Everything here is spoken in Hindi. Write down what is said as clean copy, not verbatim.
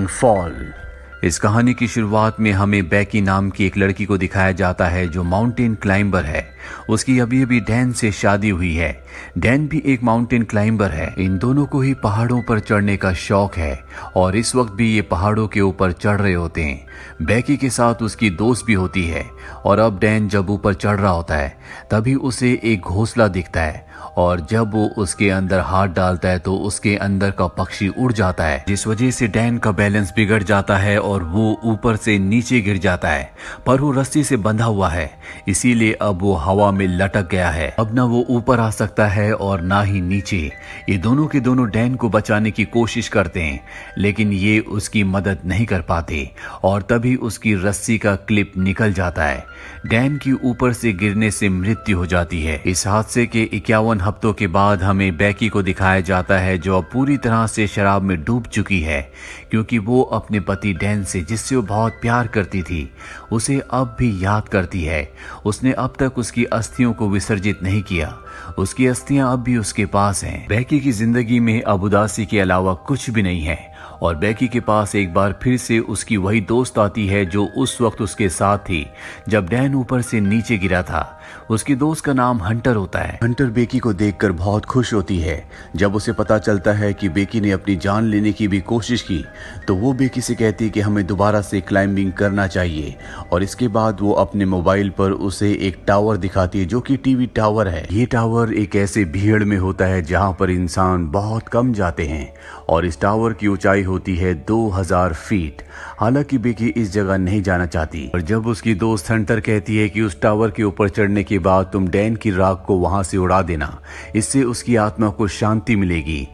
Long fall. इस कहानी की शुरुआत में हमें बेकी नाम की एक लड़की को दिखाया जाता है जो माउंटेन क्लाइंबर है। उसकी अभी अभी डैन से शादी हुई है। डैन भी एक माउंटेन क्लाइंबर है। इन दोनों को ही पहाड़ों पर चढ़ने का शौक है और इस वक्त भी ये पहाड़ों के ऊपर चढ़ रहे होते हैं। बेकी के साथ उसकी दोस्त भी होती है और अब डैन जब ऊपर चढ़ रहा होता है तभी उसे एक घोंसला दिखता है और जब वो उसके अंदर हाथ डालता है तो उसके अंदर का पक्षी उड़ जाता है, जिस वजह से डैन का बैलेंस बिगड़ जाता है और वो ऊपर से नीचे गिर जाता है। पर वो रस्सी से बंधा हुआ है, इसीलिए अब वो हवा में लटक गया है। अब ना वो ऊपर आ सकता है और ना ही नीचे। ये दोनों के दोनों डैन को बचाने की कोशिश करते हैं लेकिन ये उसकी मदद नहीं कर पाते और तभी उसकी रस्सी का क्लिप निकल जाता है। डैन की ऊपर से गिरने से मृत्यु हो जाती है। इस हादसे के 51 हफ्तों के बाद हमें बेकी को दिखाया जाता है जो अब पूरी तरह से शराब में डूब चुकी है क्योंकि वो अपने पति डैन से, जिससे वो बहुत प्यार करती थी, उसे अब भी याद करती है। उसने अब तक उसकी अस्थियों को विसर्जित नहीं किया। उसकी अस्थियां अब भी उसके पास हैं। बेकी की जिंदगी में अब उदासी के अलावा कुछ भी नहीं है और बेकी के पास एक बार फिर से उसकी वही दोस्त आती है जो उस वक्त उसके साथ थी जब डैन ऊपर से नीचे गिरा था। उसकी दोस्त का नाम हंटर होता है। हंटर बेकी को देखकर बहुत खुश होती है। जब उसे पता चलता है कि बेकी ने अपनी जान लेने की भी कोशिश की तो वो बेकी से कहती है कि हमें दोबारा से क्लाइंबिंग करना चाहिए और इसके बाद वो अपने मोबाइल पर उसे एक टावर दिखाती है जो कि टीवी टावर है। ये टावर एक ऐसे भीड़ में होता है जहाँ पर इंसान बहुत कम जाते हैं और इस टावर की ऊंचाई होती है 2000 फीट। हालांकि बेकी इस जगह नहीं जाना चाहती और जब उसकी दोस्त हंटर कहती है कि उस टावर के ऊपर चढ़ने के बाद तुम डैन की राख को वहां से उड़ा देना, इससे उसकी आत्मा को शांति मिलेगी।